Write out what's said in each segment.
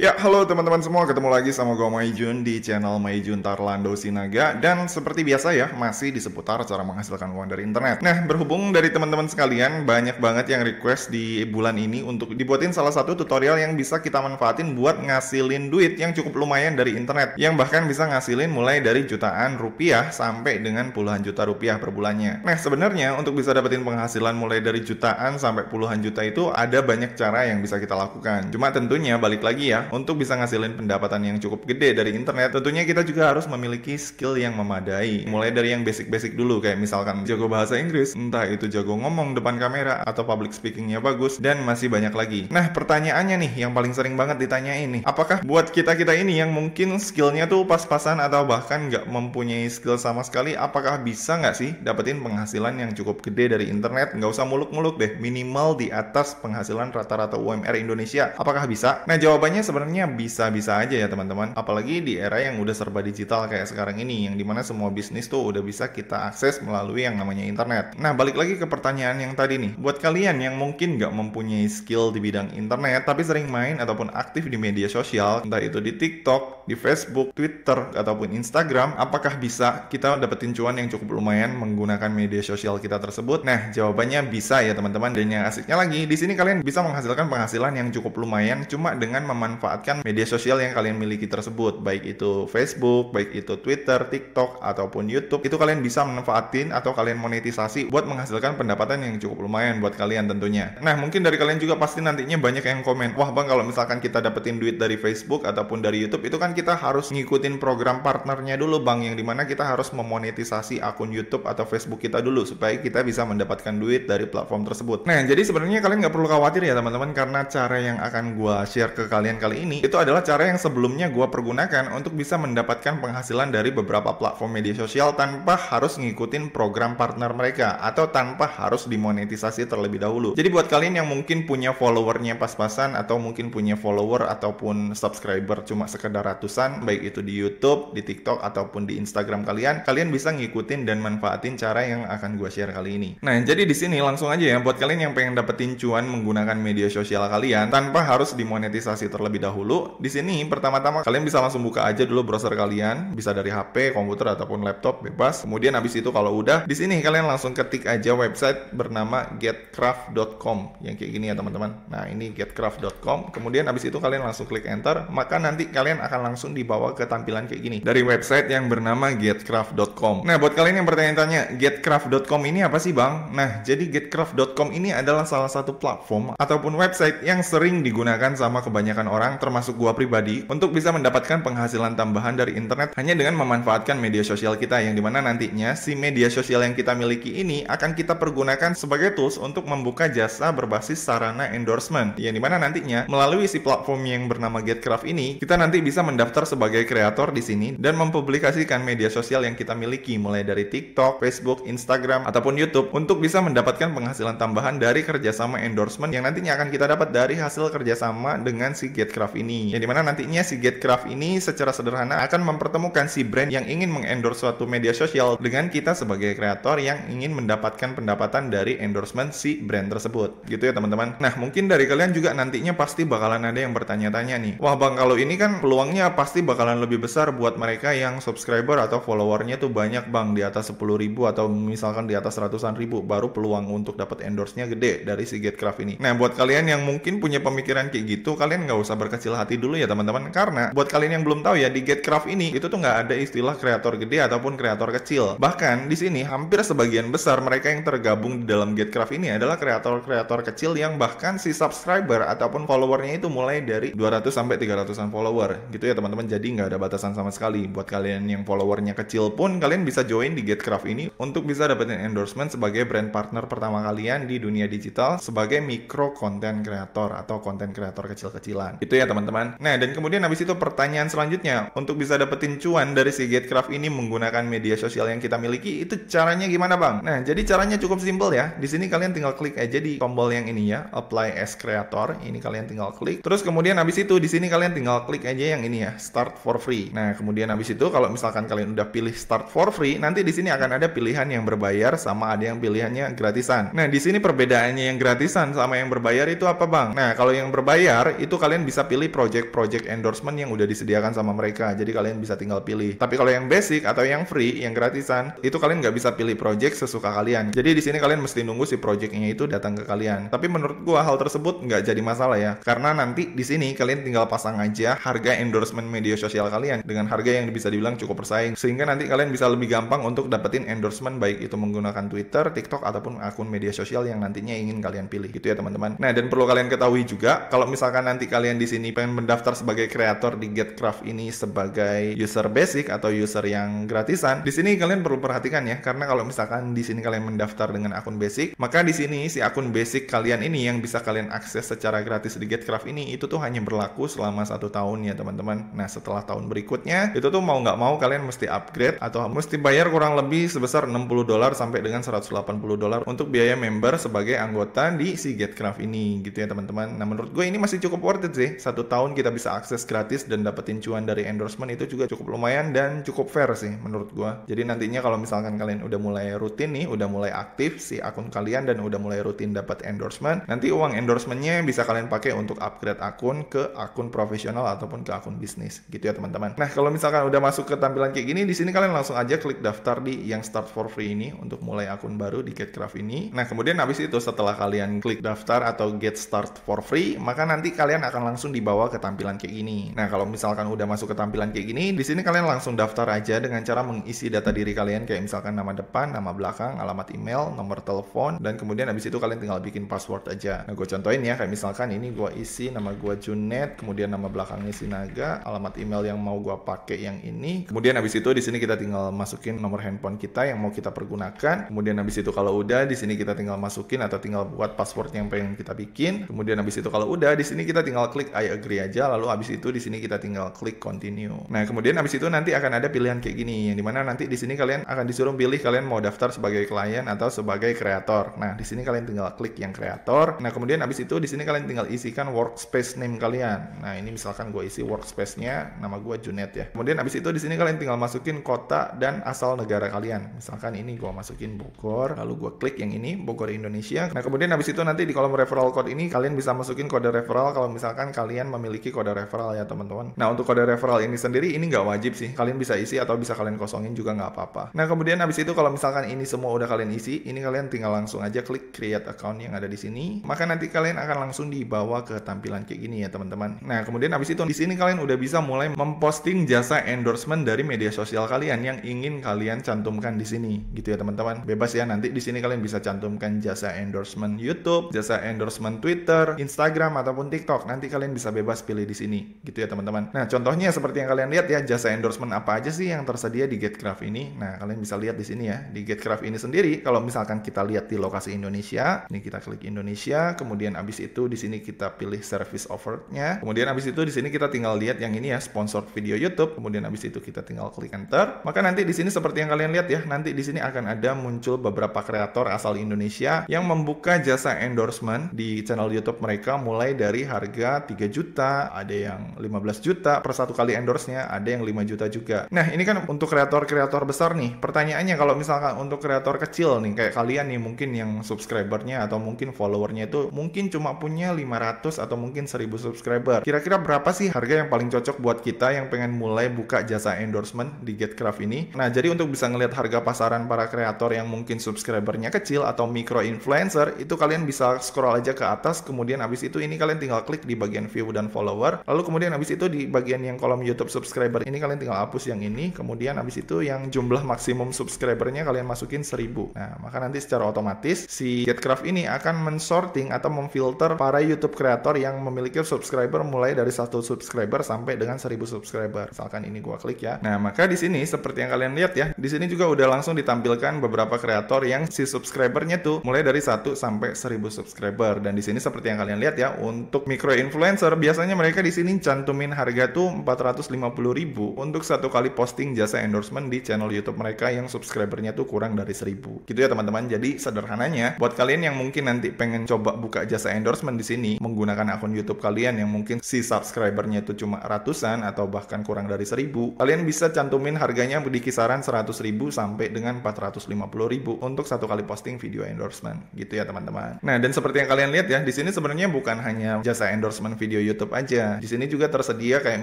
Ya, halo teman-teman semua, ketemu lagi sama gue Maijun di channel Maijun Tarlando Sinaga. Dan seperti biasa ya, masih di seputar cara menghasilkan uang dari internet. Nah, berhubung dari teman-teman sekalian, banyak banget yang request di bulan ini untuk dibuatin salah satu tutorial yang bisa kita manfaatin buat ngasilin duit yang cukup lumayan dari internet. Yang bahkan bisa ngasilin mulai dari jutaan rupiah sampai dengan puluhan juta rupiah per bulannya. Nah, sebenarnya untuk bisa dapetin penghasilan mulai dari jutaan sampai puluhan juta itu ada banyak cara yang bisa kita lakukan. Cuma tentunya balik lagi ya, untuk bisa ngasilin pendapatan yang cukup gede dari internet, tentunya kita juga harus memiliki skill yang memadai. Mulai dari yang basic-basic dulu, kayak misalkan jago bahasa Inggris, entah itu jago ngomong depan kamera, atau public speakingnya bagus, dan masih banyak lagi. Nah, pertanyaannya nih, yang paling sering banget ditanyain nih, apakah buat kita-kita ini yang mungkin skillnya tuh pas-pasan atau bahkan nggak mempunyai skill sama sekali, apakah bisa nggak sih dapetin penghasilan yang cukup gede dari internet? Nggak usah muluk-muluk deh, minimal di atas penghasilan rata-rata UMR Indonesia. Apakah bisa? Nah, jawabannya sebenarnya bisa-bisa aja ya teman-teman. Apalagi di era yang udah serba digital kayak sekarang ini, yang dimana semua bisnis tuh udah bisa kita akses melalui yang namanya internet. Nah, balik lagi ke pertanyaan yang tadi nih. Buat kalian yang mungkin nggak mempunyai skill di bidang internet, tapi sering main ataupun aktif di media sosial, entah itu di TikTok, di Facebook, Twitter, ataupun Instagram, apakah bisa kita dapetin cuan yang cukup lumayan menggunakan media sosial kita tersebut? Nah, jawabannya bisa ya teman-teman. Dan yang asiknya lagi, di sini kalian bisa menghasilkan penghasilan yang cukup lumayan cuma dengan memanfaatkan media sosial yang kalian miliki tersebut, baik itu Facebook, baik itu Twitter, TikTok, ataupun YouTube. Itu kalian bisa manfaatin atau kalian monetisasi buat menghasilkan pendapatan yang cukup lumayan buat kalian tentunya. Nah, mungkin dari kalian juga pasti nantinya banyak yang komen, wah bang, kalau misalkan kita dapetin duit dari Facebook ataupun dari YouTube, itu kan kita harus ngikutin program partnernya dulu bang, yang dimana kita harus memonetisasi akun YouTube atau Facebook kita dulu supaya kita bisa mendapatkan duit dari platform tersebut. Nah, jadi sebenarnya kalian nggak perlu khawatir ya teman-teman, karena cara yang akan gua share ke kalian kali ini itu adalah cara yang sebelumnya gue pergunakan untuk bisa mendapatkan penghasilan dari beberapa platform media sosial tanpa harus ngikutin program partner mereka atau tanpa harus dimonetisasi terlebih dahulu. Jadi buat kalian yang mungkin punya followernya pas-pasan atau mungkin punya follower ataupun subscriber cuma sekedar ratusan, baik itu di YouTube, di TikTok ataupun di Instagram kalian bisa ngikutin dan manfaatin cara yang akan gue share kali ini. Nah, jadi di sini langsung aja ya buat kalian yang pengen dapetin cuan menggunakan media sosial kalian tanpa harus dimonetisasi terlebih dahulu. Di sini pertama-tama kalian bisa langsung buka aja dulu browser kalian, bisa dari HP, komputer ataupun laptop, bebas. Kemudian habis itu kalau udah, di sini kalian langsung ketik aja website bernama getcraft.com yang kayak gini ya teman-teman. Nah, ini getcraft.com. Kemudian habis itu kalian langsung klik enter, maka nanti kalian akan langsung dibawa ke tampilan kayak gini dari website yang bernama getcraft.com. Nah, buat kalian yang bertanya-tanya, getcraft.com ini apa sih, Bang? Nah, jadi getcraft.com ini adalah salah satu platform ataupun website yang sering digunakan sama kebanyakan orang, termasuk gua pribadi, untuk bisa mendapatkan penghasilan tambahan dari internet hanya dengan memanfaatkan media sosial kita, yang dimana nantinya si media sosial yang kita miliki ini akan kita pergunakan sebagai tools untuk membuka jasa berbasis sarana endorsement, yang dimana nantinya melalui si platform yang bernama Getcraft ini kita nanti bisa mendaftar sebagai kreator di sini dan mempublikasikan media sosial yang kita miliki mulai dari TikTok, Facebook, Instagram ataupun YouTube untuk bisa mendapatkan penghasilan tambahan dari kerjasama endorsement yang nantinya akan kita dapat dari hasil kerjasama dengan si Getcraft ini, yang dimana nantinya si Getcraft ini secara sederhana akan mempertemukan si brand yang ingin mengendorse suatu media sosial dengan kita sebagai kreator yang ingin mendapatkan pendapatan dari endorsement si brand tersebut, gitu ya teman-teman. Nah, mungkin dari kalian juga nantinya pasti bakalan ada yang bertanya-tanya nih, wah bang, kalau ini kan peluangnya pasti bakalan lebih besar buat mereka yang subscriber atau followernya tuh banyak bang, di atas 10.000 atau misalkan di atas ratusan ribu, baru peluang untuk dapat endorse-nya gede dari si Getcraft ini. Nah, buat kalian yang mungkin punya pemikiran kayak gitu, kalian nggak usah berkecil hati dulu ya teman-teman, karena buat kalian yang belum tahu ya, di Getcraft ini itu tuh nggak ada istilah kreator gede ataupun kreator kecil. Bahkan di sini hampir sebagian besar mereka yang tergabung di dalam Getcraft ini adalah kreator-kreator kecil yang bahkan si subscriber ataupun followernya itu mulai dari 200 sampai 300-an follower, gitu ya teman-teman. Jadi nggak ada batasan sama sekali. Buat kalian yang followernya kecil pun kalian bisa join di Getcraft ini untuk bisa dapetin endorsement sebagai brand partner pertama kalian di dunia digital sebagai micro content creator atau content creator kecil-kecilan. Itu ya teman-teman. Nah, dan kemudian habis itu pertanyaan selanjutnya, untuk bisa dapetin cuan dari si Getcraft ini menggunakan media sosial yang kita miliki, itu caranya gimana bang? Nah, jadi caranya cukup simpel ya. Di sini kalian tinggal klik aja di tombol yang ini ya, apply as creator. Ini kalian tinggal klik. Terus kemudian habis itu di sini kalian tinggal klik aja yang ini ya, start for free. Nah, kemudian habis itu kalau misalkan kalian udah pilih start for free, nanti di sini akan ada pilihan yang berbayar sama ada yang pilihannya gratisan. Nah, di sini perbedaannya yang gratisan sama yang berbayar itu apa bang? Nah, kalau yang berbayar itu kalian bisa pilih pilih project endorsement yang udah disediakan sama mereka. Jadi kalian bisa tinggal pilih. Tapi kalau yang basic atau yang free, yang gratisan, itu kalian nggak bisa pilih project sesuka kalian. Jadi di sini kalian mesti nunggu si projectnya itu datang ke kalian. Tapi menurut gua hal tersebut nggak jadi masalah ya, karena nanti di sini kalian tinggal pasang aja harga endorsement media sosial kalian dengan harga yang bisa dibilang cukup bersaing, sehingga nanti kalian bisa lebih gampang untuk dapetin endorsement baik itu menggunakan Twitter, TikTok ataupun akun media sosial yang nantinya ingin kalian pilih gitu ya teman-teman. Nah, dan perlu kalian ketahui juga kalau misalkan nanti kalian di sini pengen mendaftar sebagai kreator di GetCraft ini sebagai user basic atau user yang gratisan, di sini kalian perlu perhatikan ya, karena kalau misalkan di sini kalian mendaftar dengan akun basic, maka di sini si akun basic kalian ini yang bisa kalian akses secara gratis di GetCraft ini itu tuh hanya berlaku selama 1 tahun ya teman-teman. Nah, setelah tahun berikutnya itu tuh mau nggak mau kalian mesti upgrade atau mesti bayar kurang lebih sebesar $60 sampai dengan $180 untuk biaya member sebagai anggota di si GetCraft ini gitu ya teman-teman. Nah, menurut gue ini masih cukup worth it sih. 1 tahun kita bisa akses gratis dan dapetin cuan dari endorsement itu juga cukup lumayan dan cukup fair sih menurut gue. Jadi nantinya kalau misalkan kalian udah mulai rutin nih, udah mulai aktif si akun kalian dan udah mulai rutin dapat endorsement, nanti uang endorsementnya bisa kalian pakai untuk upgrade akun ke akun profesional ataupun ke akun bisnis gitu ya teman-teman. Nah, kalau misalkan udah masuk ke tampilan kayak gini, di sini kalian langsung aja klik daftar di yang start for free ini untuk mulai akun baru di GetCraft ini. Nah, kemudian habis itu setelah kalian klik daftar atau get start for free, maka nanti kalian akan langsung dibawa ke tampilan kayak gini. Nah, kalau misalkan udah masuk ke tampilan kayak gini, di sini kalian langsung daftar aja dengan cara mengisi data diri kalian kayak misalkan nama depan, nama belakang, alamat email, nomor telepon, dan kemudian habis itu kalian tinggal bikin password aja. Nah, gue contohin ya, kayak misalkan ini gue isi nama gue Junet, kemudian nama belakangnya Sinaga, alamat email yang mau gue pakai yang ini. Kemudian habis itu di sini kita tinggal masukin nomor handphone kita yang mau kita pergunakan. Kemudian habis itu kalau udah di sini kita tinggal masukin atau tinggal buat password yang pengen kita bikin. Kemudian habis itu kalau udah di sini kita tinggal klik I agree aja, lalu habis itu di sini kita tinggal klik continue. Nah, kemudian habis itu nanti akan ada pilihan kayak gini yang dimana nanti di sini kalian akan disuruh pilih kalian mau daftar sebagai klien atau sebagai kreator. Nah, di sini kalian tinggal klik yang kreator. Nah, kemudian habis itu di sini kalian tinggal isikan workspace name kalian. Nah, ini misalkan gue isi workspace-nya nama gue Junet ya. Kemudian habis itu di sini kalian tinggal masukin kota dan asal negara kalian. Misalkan ini gue masukin Bogor, lalu gue klik yang ini Bogor Indonesia. Nah, kemudian habis itu nanti di kolom referral code ini kalian bisa masukin kode referral kalau misalkan kalian memiliki kode referral ya teman-teman. Nah, untuk kode referral ini sendiri ini nggak wajib sih. Kalian bisa isi atau bisa kalian kosongin juga nggak apa-apa. Nah, kemudian habis itu kalau misalkan ini semua udah kalian isi, ini kalian tinggal langsung aja klik create account yang ada di sini. Maka nanti kalian akan langsung dibawa ke tampilan kayak gini ya teman-teman. Nah, kemudian habis itu di sini kalian udah bisa mulai memposting jasa endorsement dari media sosial kalian yang ingin kalian cantumkan di sini gitu ya teman-teman. Bebas ya, nanti di sini kalian bisa cantumkan jasa endorsement YouTube, jasa endorsement Twitter, Instagram ataupun TikTok. Nanti kalian bisa bebas pilih di sini gitu ya teman-teman. Nah, contohnya seperti yang kalian lihat ya, jasa endorsement apa aja sih yang tersedia di GetCraft ini. Nah, kalian bisa lihat di sini ya. Di GetCraft ini sendiri kalau misalkan kita lihat di lokasi Indonesia, ini kita klik Indonesia, kemudian abis itu di sini kita pilih service offered-nya. Kemudian abis itu di sini kita tinggal lihat yang ini ya, sponsored video YouTube. Kemudian abis itu kita tinggal klik enter. Maka nanti di sini seperti yang kalian lihat ya, nanti di sini akan ada muncul beberapa kreator asal Indonesia yang membuka jasa endorsement di channel YouTube mereka mulai dari harga 3 juta, ada yang 15 juta per satu kali endorse-nya, ada yang 5 juta juga. Nah, ini kan untuk kreator-kreator besar nih. Pertanyaannya kalau misalkan untuk kreator kecil nih, kayak kalian nih mungkin yang subscribernya atau mungkin followernya itu mungkin cuma punya 500 atau mungkin 1000 subscriber. Kira-kira berapa sih harga yang paling cocok buat kita yang pengen mulai buka jasa endorsement di GetCraft ini? Nah, jadi untuk bisa ngelihat harga pasaran para kreator yang mungkin subscribernya kecil atau micro influencer, itu kalian bisa scroll aja ke atas, kemudian habis itu ini kalian tinggal klik di bagian view dan follower, lalu kemudian habis itu di bagian yang kolom YouTube subscriber ini kalian tinggal hapus yang ini, kemudian habis itu yang jumlah maksimum subscribernya kalian masukin 1000. Nah, maka nanti secara otomatis si GetCraft ini akan mensorting atau memfilter para YouTube kreator yang memiliki subscriber mulai dari 1 subscriber sampai dengan 1000 subscriber. Misalkan ini gua klik ya. Nah, maka di sini seperti yang kalian lihat ya, di sini juga udah langsung ditampilkan beberapa kreator yang si subscribernya tuh mulai dari 1 sampai 1000 subscriber. Dan di sini seperti yang kalian lihat ya, untuk micro influencer biasanya mereka di sini cantumin harga tuh 450.000 untuk satu kali posting jasa endorsement di channel YouTube mereka yang subscribernya tuh kurang dari 1000. Gitu ya teman-teman. Jadi sederhananya buat kalian yang mungkin nanti pengen coba buka jasa endorsement di sini menggunakan akun YouTube kalian yang mungkin si subscribernya itu cuma ratusan atau bahkan kurang dari 1000, kalian bisa cantumin harganya di kisaran 100.000 sampai dengan 450.000 untuk satu kali posting video endorsement. Gitu ya teman-teman. Nah, dan seperti yang kalian lihat ya, di sini sebenarnya bukan hanya jasa endorsement video video YouTube aja. Di sini juga tersedia kayak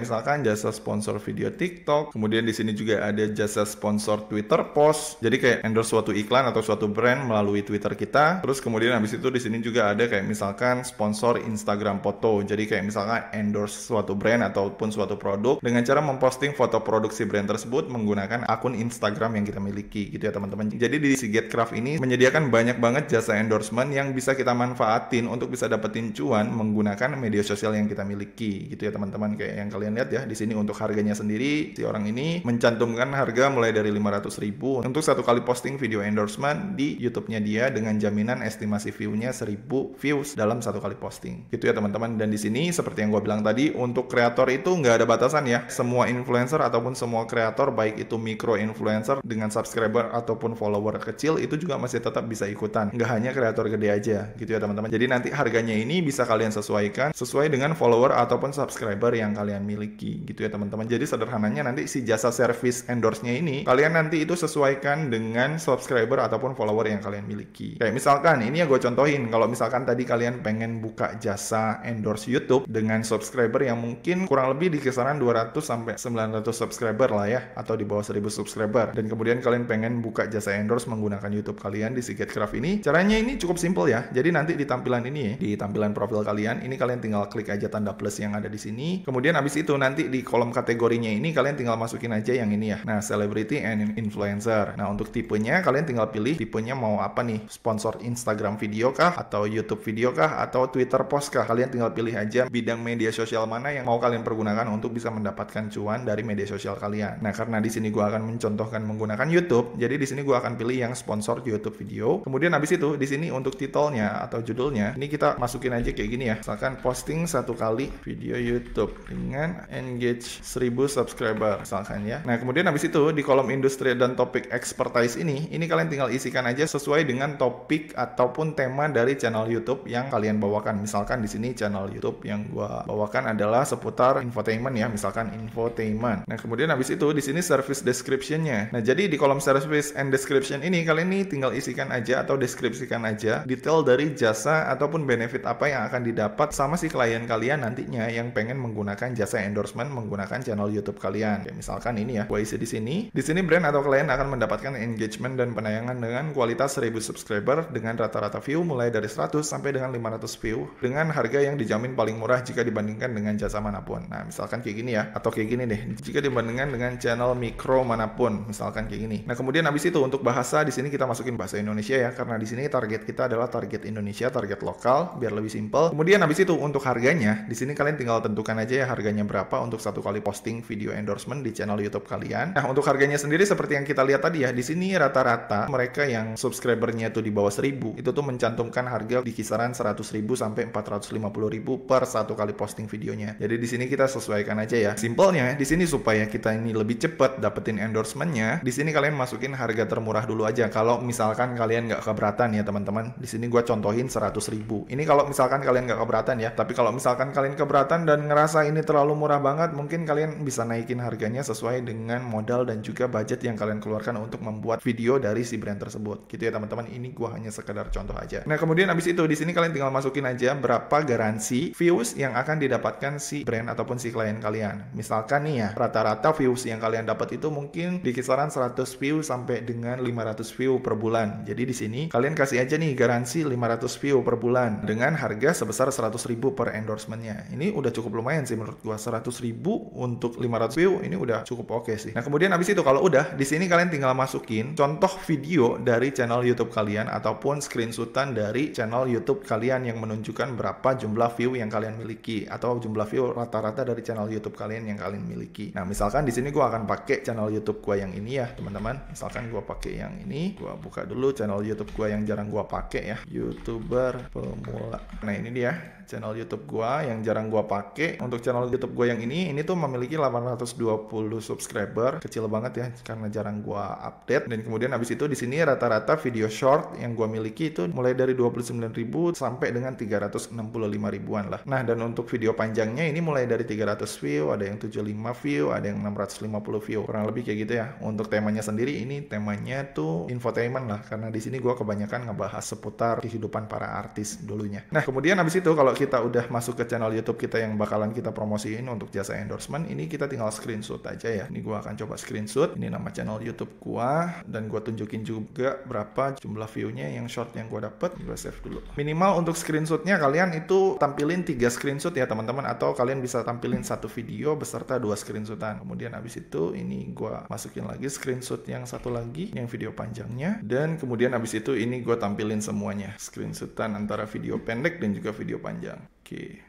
misalkan jasa sponsor video TikTok, kemudian di sini juga ada jasa sponsor Twitter post. Jadi kayak endorse suatu iklan atau suatu brand melalui Twitter kita. Terus kemudian habis itu di sini juga ada kayak misalkan sponsor Instagram foto. Jadi kayak misalkan endorse suatu brand ataupun suatu produk dengan cara memposting foto produksi brand tersebut menggunakan akun Instagram yang kita miliki gitu ya teman-teman. Jadi di SiGetCraft ini menyediakan banyak banget jasa endorsement yang bisa kita manfaatin untuk bisa dapetin cuan menggunakan media sosial yang kita miliki gitu ya teman-teman. Kayak yang kalian lihat ya di sini untuk harganya sendiri, si orang ini mencantumkan harga mulai dari 500.000 untuk satu kali posting video endorsement di YouTube-nya dia dengan jaminan estimasi view-nya 1000 views dalam satu kali posting gitu ya teman-teman. Dan di sini seperti yang gue bilang tadi, untuk kreator itu nggak ada batasan ya. Semua influencer ataupun semua kreator, baik itu micro influencer dengan subscriber ataupun follower kecil, itu juga masih tetap bisa ikutan. Nggak hanya kreator gede aja gitu ya teman-teman. Jadi nanti harganya ini bisa kalian sesuaikan sesuai dengan follower ataupun subscriber yang kalian miliki gitu ya teman-teman. Jadi sederhananya nanti si jasa service endorse-nya ini kalian nanti itu sesuaikan dengan subscriber ataupun follower yang kalian miliki. Kayak misalkan ini ya gue contohin, kalau misalkan tadi kalian pengen buka jasa endorse YouTube dengan subscriber yang mungkin kurang lebih di kisaran 200 sampai 900 subscriber lah ya, atau di bawah 1000 subscriber, dan kemudian kalian pengen buka jasa endorse menggunakan YouTube kalian di SiGetCraft ini, caranya ini cukup simple ya. Jadi nanti di tampilan ini ya, di tampilan profil kalian ini kalian tinggal klik aja tanda plus yang ada di sini. Kemudian habis itu nanti di kolom kategorinya ini kalian tinggal masukin aja yang ini ya. Nah, celebrity and influencer. Nah, untuk tipenya kalian tinggal pilih tipenya mau apa nih? Sponsor Instagram video kah, atau YouTube video kah, atau Twitter post kah? Kalian tinggal pilih aja bidang media sosial mana yang mau kalian pergunakan untuk bisa mendapatkan cuan dari media sosial kalian. Nah, karena di sini gua akan mencontohkan menggunakan YouTube, jadi di sini gua akan pilih yang sponsor YouTube video. Kemudian habis itu di sini untuk titelnya atau judulnya ini kita masukin aja kayak gini ya. Misalkan posting satu kali video YouTube dengan engage 1000 subscriber misalkan ya. Nah, kemudian habis itu di kolom industri dan topik expertise ini kalian tinggal isikan aja sesuai dengan topik ataupun tema dari channel YouTube yang kalian bawakan. Misalkan di sini channel YouTube yang gua bawakan adalah seputar infotainment ya, misalkan infotainment. Nah, kemudian habis itu di sini service description-nya. Nah, jadi di kolom service and description ini kalian nih tinggal isikan aja atau deskripsikan aja detail dari jasa ataupun benefit apa yang akan didapat sama si klien kalian nantinya yang pengen menggunakan jasa endorsement menggunakan channel YouTube kalian. Kayak misalkan ini ya, gua isi di sini. Di sini brand atau klien akan mendapatkan engagement dan penayangan dengan kualitas 1000 subscriber dengan rata-rata view mulai dari 100 sampai dengan 500 view dengan harga yang dijamin paling murah jika dibandingkan dengan jasa manapun. Nah, misalkan kayak gini ya, atau kayak gini deh, jika dibandingkan dengan channel mikro manapun, misalkan kayak gini. Nah, kemudian habis itu untuk bahasa di sini kita masukin bahasa Indonesia ya, karena di sini target kita adalah target Indonesia, target lokal, biar lebih simpel. Kemudian habis itu untuk harganya, di sini kalian tinggal tentukan aja ya harganya berapa untuk satu kali posting video endorsement di channel YouTube kalian. Nah, untuk harganya sendiri seperti yang kita lihat tadi ya, di sini rata-rata mereka yang subscribernya itu di bawah 1000 itu tuh mencantumkan harga di kisaran 100.000 sampai 450.000 per satu kali posting videonya. Jadi di sini kita sesuaikan aja ya. Simpelnya di sini supaya kita ini lebih cepat dapetin endorsementnya, di sini kalian masukin harga termurah dulu aja. Kalau misalkan kalian nggak keberatan ya teman-teman, di sini gua contohin 100.000. Ini kalau misalkan kalian nggak keberatan ya. Tapi kalau misalkan kalian keberatan dan ngerasa ini terlalu murah banget, mungkin kalian bisa naikin harganya sesuai dengan modal dan juga budget yang kalian keluarkan untuk membuat video dari si brand tersebut. Gitu ya teman-teman. Ini gua hanya sekedar contoh aja. Nah, kemudian habis itu di sini kalian tinggal masukin aja berapa garansi views yang akan didapatkan si brand ataupun si klien kalian. Misalkan nih ya, rata-rata views yang kalian dapat itu mungkin di kisaran 100 view sampai dengan 500 view per bulan. Jadi di sini kalian kasih aja nih garansi 500 view per bulan dengan harga sebesar 100.000 per endorsementnya. Ini udah cukup lumayan sih menurut gua. 100.000 untuk 500 view ini udah cukup oke sih. Nah, kemudian habis itu kalau udah di sini kalian tinggal masukin contoh video dari channel YouTube kalian ataupun screenshotan dari channel YouTube kalian yang menunjukkan berapa jumlah view yang kalian miliki atau jumlah view rata-rata dari channel YouTube kalian yang kalian miliki. Nah, misalkan di sini gua akan pakai channel YouTube gua yang ini ya, teman-teman. Misalkan gua pakai yang ini, gua buka dulu channel YouTube gua yang jarang gua pakai ya, YouTuber pemula. Nah, ini dia channel YouTube gua yang jarang gua pakai. Untuk channel YouTube gua yang ini tuh memiliki 820 subscriber, kecil banget ya karena jarang gua update. Dan kemudian habis itu di sini rata-rata video short yang gua miliki itu mulai dari 29.000 sampai dengan 365.000-an lah. Nah, dan untuk video panjangnya ini mulai dari 300 view, ada yang 75 view, ada yang 650 view. Kurang lebih kayak gitu ya. Untuk temanya sendiri ini temanya tuh infotainment lah, karena di sini gua kebanyakan ngebahas seputar kehidupan para artis dulunya. Nah, kemudian habis itu kalau kita udah masuk ke channel YouTube kita yang bakalan kita promosiin untuk jasa endorsement, ini kita tinggal screenshot aja ya. Ini gua akan coba screenshot. Ini nama channel YouTube gua dan gua tunjukin juga berapa jumlah view-nya yang short yang gua dapet. Gua save dulu. Minimal untuk screenshotnya kalian itu tampilin 3 screenshot ya teman-teman, atau kalian bisa tampilin 1 video beserta 2 screenshotan. Kemudian habis itu ini gua masukin lagi screenshot yang satu lagi yang video panjangnya, dan kemudian habis itu ini gua tampilin semuanya screenshotan antara video pendek dan juga video panjang. Oke.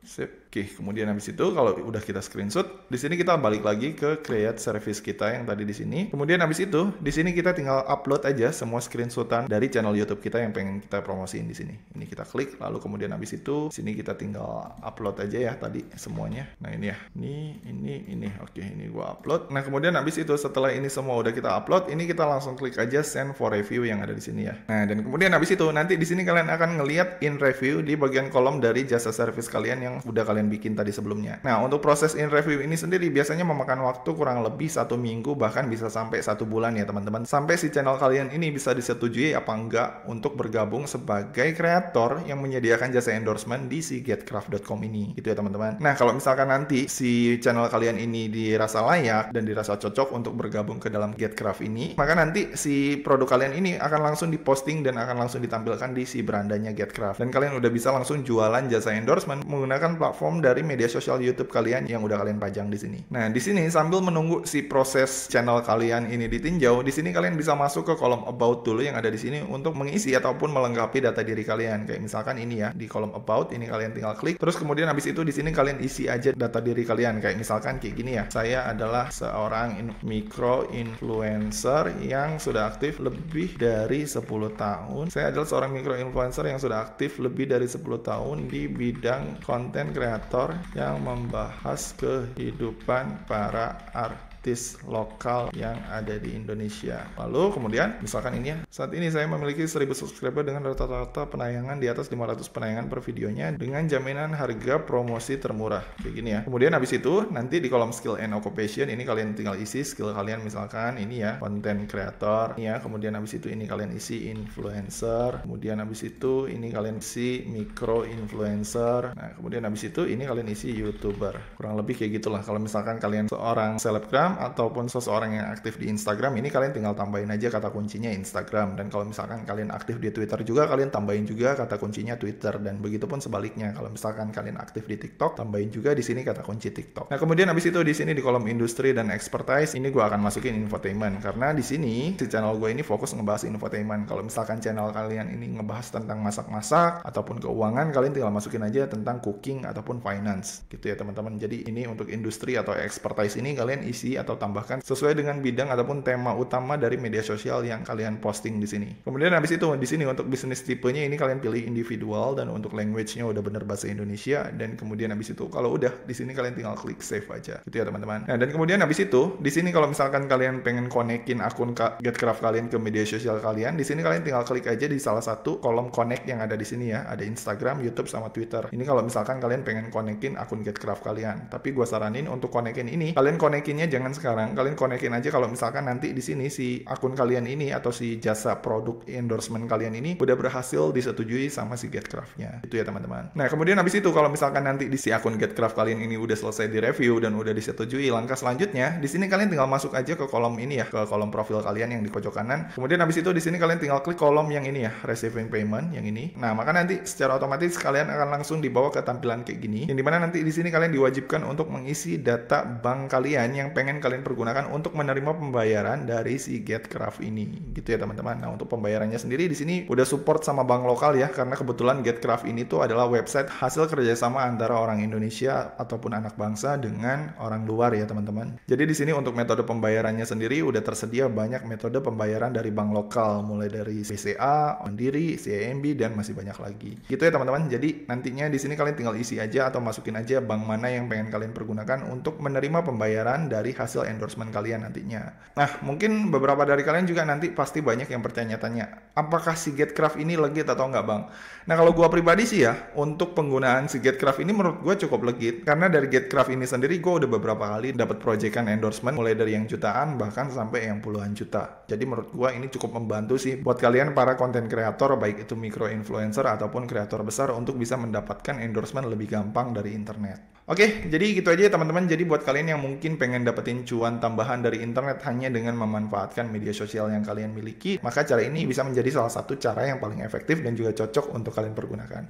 Sip. Oke, kemudian habis itu kalau udah kita screenshot, di sini kita balik lagi ke create service kita yang tadi di sini. Kemudian habis itu, di sini kita tinggal upload aja semua screenshotan dari channel YouTube kita yang pengen kita promosiin di sini. Ini kita klik, lalu kemudian habis itu sini kita tinggal upload aja ya tadi semuanya. Nah, ini ya. Ini. Oke, ini gua upload. Nah, kemudian habis itu setelah ini semua udah kita upload, ini kita langsung klik aja send for review yang ada di sini ya. Nah, dan kemudian habis itu nanti di sini kalian akan ngelihat in review di bagian kolom dari jasa service kalian yang udah kalian bikin tadi sebelumnya. Nah, untuk proses in review ini sendiri biasanya memakan waktu kurang lebih 1 minggu, bahkan bisa sampai 1 bulan ya teman-teman, sampai si channel kalian ini bisa disetujui apa enggak untuk bergabung sebagai kreator yang menyediakan jasa endorsement di si getcraft.com ini gitu ya teman-teman. Nah, kalau misalkan nanti si channel kalian ini dirasa layak dan dirasa cocok untuk bergabung ke dalam Getcraft ini, maka nanti si produk kalian ini akan langsung diposting dan akan langsung ditampilkan di si berandanya Getcraft, dan kalian udah bisa langsung jualan jasa endorsement menggunakan platform dari media sosial YouTube kalian yang udah kalian pajang di sini. Nah, di sini sambil menunggu si proses channel kalian ini ditinjau, di sini kalian bisa masuk ke kolom about dulu yang ada di sini untuk mengisi ataupun melengkapi data diri kalian. Kayak misalkan ini ya, di kolom about ini kalian tinggal klik, terus kemudian habis itu di sini kalian isi aja data diri kalian. Kayak misalkan kayak gini ya. Saya adalah seorang micro influencer yang sudah aktif lebih dari 10 tahun. Saya adalah seorang micro influencer yang sudah aktif lebih dari 10 tahun di bidang konten kreator yang membahas kehidupan para artis lokal yang ada di Indonesia. Lalu kemudian misalkan ini ya, saat ini saya memiliki 1000 subscriber dengan rata-rata penayangan di atas 500 penayangan per videonya dengan jaminan harga promosi termurah. Kayak gini ya. Kemudian habis itu nanti di kolom skill and occupation ini kalian tinggal isi skill kalian, misalkan ini ya, content creator ya. Kemudian habis itu ini kalian isi influencer. Kemudian habis itu ini kalian isi micro influencer. Nah, kemudian habis itu ini kalian isi YouTuber. Kurang lebih kayak gitulah. Kalau misalkan kalian seorang selebgram ataupun seseorang yang aktif di Instagram, ini kalian tinggal tambahin aja kata kuncinya Instagram. Dan kalau misalkan kalian aktif di Twitter juga, kalian tambahin juga kata kuncinya Twitter. Dan begitupun sebaliknya, kalau misalkan kalian aktif di TikTok, tambahin juga di sini kata kunci TikTok. Nah, kemudian habis itu di sini di kolom industri dan expertise, ini gue akan masukin infotainment, karena di sini si channel gue ini fokus ngebahas infotainment. Kalau misalkan channel kalian ini ngebahas tentang masak-masak ataupun keuangan, kalian tinggal masukin aja tentang cooking ataupun finance gitu ya teman-teman. Jadi ini untuk industri atau expertise ini kalian isi atau tambahkan sesuai dengan bidang ataupun tema utama dari media sosial yang kalian posting di sini. Kemudian habis itu di sini untuk bisnis tipenya ini kalian pilih individual, dan untuk language-nya udah bener bahasa Indonesia. Dan kemudian habis itu kalau udah di sini kalian tinggal klik save aja gitu ya teman-teman. Nah, dan kemudian habis itu di sini kalau misalkan kalian pengen konekin akun Getcraft kalian ke media sosial kalian, di sini kalian tinggal klik aja di salah satu kolom connect yang ada di sini ya. Ada Instagram, YouTube sama Twitter. Ini kalau misalkan kalian pengen konekin akun Getcraft kalian. Tapi gue saranin untuk konekin ini, kalian konekinnya jangan sekarang, kalian konekin aja kalau misalkan nanti di sini si akun kalian ini atau si jasa produk endorsement kalian ini udah berhasil disetujui sama si Getcraft-nya. Itu ya teman-teman. Nah, kemudian habis itu kalau misalkan nanti di si akun Getcraft kalian ini udah selesai di review dan udah disetujui, langkah selanjutnya di sini kalian tinggal masuk aja ke kolom ini ya, ke kolom profil kalian yang di pojok kanan. Kemudian habis itu di sini kalian tinggal klik kolom yang ini ya, receiving payment yang ini. Nah, maka nanti secara otomatis kalian akan langsung dibawa ke tampilan kayak gini, yang dimana nanti di sini kalian diwajibkan untuk mengisi data bank kalian yang pengen kalian pergunakan untuk menerima pembayaran dari si Getcraft ini, gitu ya teman-teman. Nah, untuk pembayarannya sendiri di sini udah support sama bank lokal ya, karena kebetulan Getcraft ini tuh adalah website hasil kerjasama antara orang Indonesia ataupun anak bangsa dengan orang luar ya teman-teman. Jadi di sini untuk metode pembayarannya sendiri udah tersedia banyak metode pembayaran dari bank lokal, mulai dari BCA, Mandiri, CIMB, dan masih banyak lagi. Gitu ya teman-teman. Jadi nantinya di sini kalian tinggal isi aja atau masukin aja bank mana yang pengen kalian pergunakan untuk menerima pembayaran dari hasil hasil endorsement kalian nantinya. Nah, mungkin beberapa dari kalian juga nanti pasti banyak yang bertanya-tanya, apakah si Getcraft ini legit atau enggak bang? Nah, kalau gue pribadi sih ya, untuk penggunaan si Getcraft ini menurut gue cukup legit, karena dari Getcraft ini sendiri gue udah beberapa kali dapat proyekan endorsement, mulai dari yang jutaan bahkan sampai yang puluhan juta. Jadi menurut gue ini cukup membantu sih buat kalian para konten kreator, baik itu micro influencer ataupun kreator besar, untuk bisa mendapatkan endorsement lebih gampang dari internet. Oke, jadi gitu aja ya teman-teman. Jadi buat kalian yang mungkin pengen dapetin cuan tambahan dari internet hanya dengan memanfaatkan media sosial yang kalian miliki, maka cara ini bisa menjadi salah satu cara yang paling efektif dan juga cocok untuk kalian pergunakan.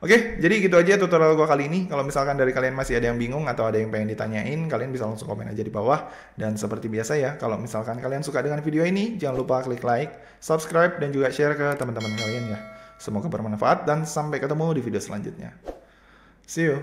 Oke, jadi gitu aja tutorial gue kali ini. Kalau misalkan dari kalian masih ada yang bingung atau ada yang pengen ditanyain, kalian bisa langsung komen aja di bawah. Dan seperti biasa ya, kalau misalkan kalian suka dengan video ini, jangan lupa klik like, subscribe, dan juga share ke teman-teman kalian ya. Semoga bermanfaat dan sampai ketemu di video selanjutnya. See you.